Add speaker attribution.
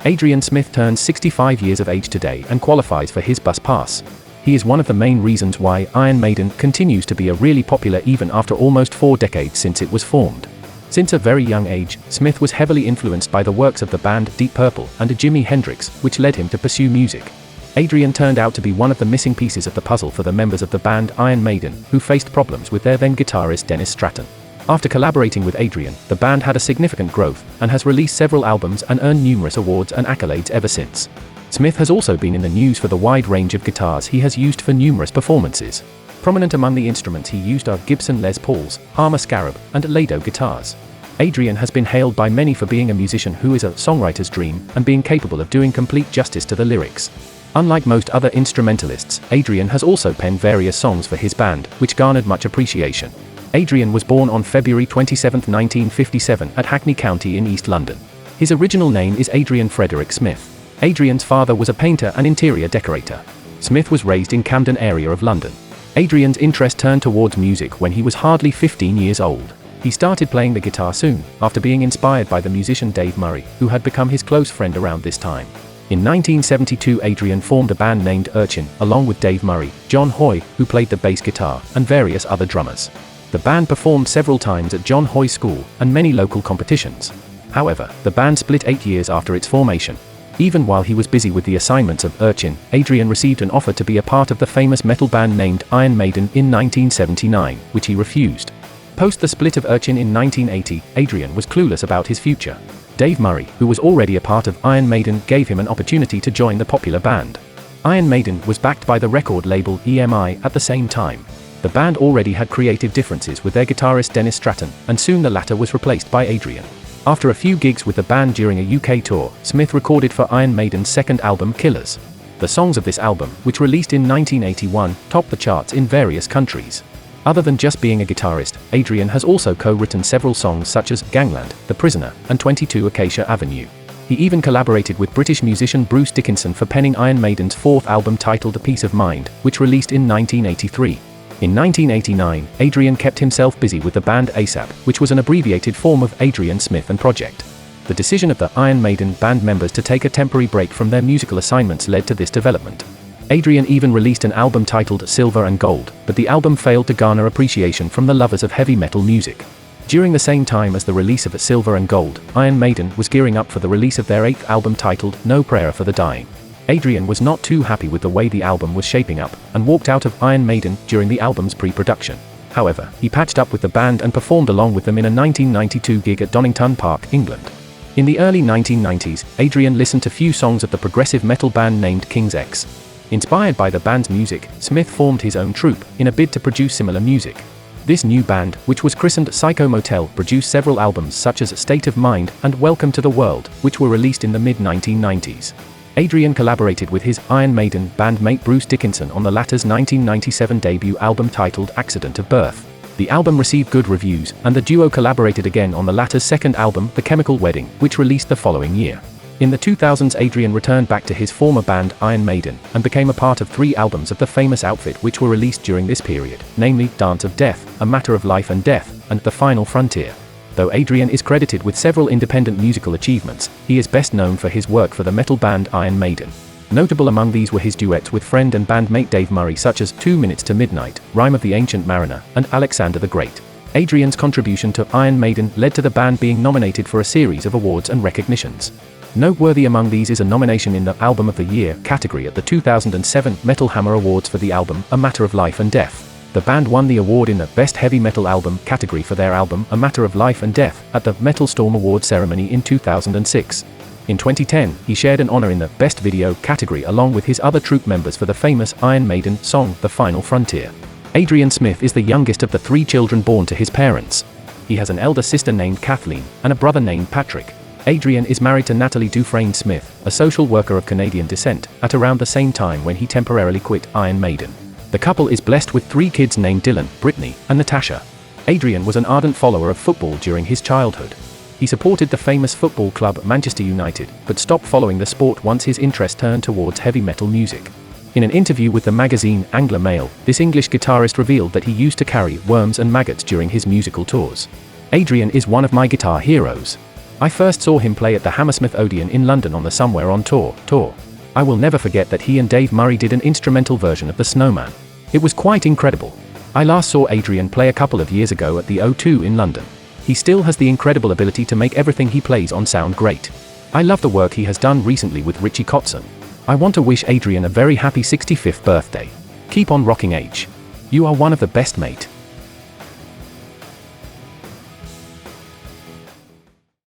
Speaker 1: Adrian Smith turns 65 years of age today and qualifies for his bus pass. He is one of the main reasons why Iron Maiden continues to be a really popular even after almost 4 decades since it was formed. Since a very young age, Smith was heavily influenced by the works of the band Deep Purple and Jimi Hendrix, which led him to pursue music. Adrian turned out to be one of the missing pieces of the puzzle for the members of the band Iron Maiden, who faced problems with their then guitarist Dennis Stratton. After collaborating with Adrian, the band had a significant growth, and has released several albums and earned numerous awards and accolades ever since. Smith has also been in the news for the wide range of guitars he has used for numerous performances. Prominent among the instruments he used are Gibson Les Pauls, Harmer Scarab, and Lado guitars. Adrian has been hailed by many for being a musician who is a songwriter's dream, and being capable of doing complete justice to the lyrics. Unlike most other instrumentalists, Adrian has also penned various songs for his band, which garnered much appreciation. Adrian was born on February 27, 1957 at Hackney County in East London. His original name is Adrian Frederick Smith. Adrian's father was a painter and interior decorator. Smith was raised in Camden area of London. Adrian's interest turned towards music when he was hardly 15 years old. He started playing the guitar soon, after being inspired by the musician Dave Murray, who had become his close friend around this time. In 1972 Adrian formed a band named Urchin, along with Dave Murray, John Hoy, who played the bass guitar, and various other drummers. The band performed several times at John Hoy School, and many local competitions. However, the band split 8 years after its formation. Even while he was busy with the assignments of Urchin, Adrian received an offer to be a part of the famous metal band named Iron Maiden in 1979, which he refused. Post the split of Urchin in 1980, Adrian was clueless about his future. Dave Murray, who was already a part of Iron Maiden, gave him an opportunity to join the popular band. Iron Maiden was backed by the record label EMI at the same time. The band already had creative differences with their guitarist Dennis Stratton, and soon the latter was replaced by Adrian. After a few gigs with the band during a UK tour, Smith recorded for Iron Maiden's second album Killers. The songs of this album, which released in 1981, topped the charts in various countries. Other than just being a guitarist, Adrian has also co-written several songs such as Gangland, The Prisoner, and 22 Acacia Avenue. He even collaborated with British musician Bruce Dickinson for penning Iron Maiden's 4th album titled A Peace of Mind, which released in 1983. In 1989, Adrian kept himself busy with the band ASAP, which was an abbreviated form of Adrian Smith and Project. The decision of the Iron Maiden band members to take a temporary break from their musical assignments led to this development. Adrian even released an album titled Silver and Gold, but the album failed to garner appreciation from the lovers of heavy metal music. During the same time as the release of Silver and Gold, Iron Maiden was gearing up for the release of their 8th album titled No Prayer for the Dying. Adrian was not too happy with the way the album was shaping up, and walked out of Iron Maiden during the album's pre-production. However, he patched up with the band and performed along with them in a 1992 gig at Donington Park, England. In the early 1990s, Adrian listened to few songs of the progressive metal band named King's X. Inspired by the band's music, Smith formed his own troupe, in a bid to produce similar music. This new band, which was christened Psycho Motel, produced several albums such as State of Mind and Welcome to the World, which were released in the mid-1990s. Adrian collaborated with his Iron Maiden bandmate Bruce Dickinson on the latter's 1997 debut album titled Accident of Birth. The album received good reviews, and the duo collaborated again on the latter's second album, The Chemical Wedding, which released the following year. In the 2000s, Adrian returned back to his former band Iron Maiden, and became a part of 3 albums of the famous outfit which were released during this period, namely Dance of Death, A Matter of Life and Death, and The Final Frontier. Though Adrian is credited with several independent musical achievements, he is best known for his work for the metal band Iron Maiden. Notable among these were his duets with friend and bandmate Dave Murray such as 2 Minutes to Midnight, Rime of the Ancient Mariner, and Alexander the Great. Adrian's contribution to Iron Maiden led to the band being nominated for a series of awards and recognitions. Noteworthy among these is a nomination in the Album of the Year category at the 2007 Metal Hammer Awards for the album A Matter of Life and Death. The band won the award in the Best Heavy Metal Album category for their album A Matter of Life and Death at the Metal Storm Award ceremony in 2006. In 2010, he shared an honor in the Best Video category along with his other troupe members for the famous Iron Maiden song The Final Frontier. Adrian Smith is the youngest of the 3 children born to his parents. He has an elder sister named Kathleen, and a brother named Patrick. Adrian is married to Natalie Dufresne Smith, a social worker of Canadian descent, at around the same time when he temporarily quit Iron Maiden. The couple is blessed with 3 kids named Dylan, Brittany, and Natasha. Adrian was an ardent follower of football during his childhood. He supported the famous football club Manchester United, but stopped following the sport once his interest turned towards heavy metal music. In an interview with the magazine Angler Mail, this English guitarist revealed that he used to carry worms and maggots during his musical tours. Adrian is one of my guitar heroes. I first saw him play at the Hammersmith Odeon in London on the Somewhere On tour. I will never forget that he and Dave Murray did an instrumental version of The Snowman. It was quite incredible. I last saw Adrian play a couple of years ago at the O2 in London. He still has the incredible ability to make everything he plays on sound great. I love the work he has done recently with Richie Kotzen. I want to wish Adrian a very happy 65th birthday. Keep on rocking, H. You are one of the best, mate.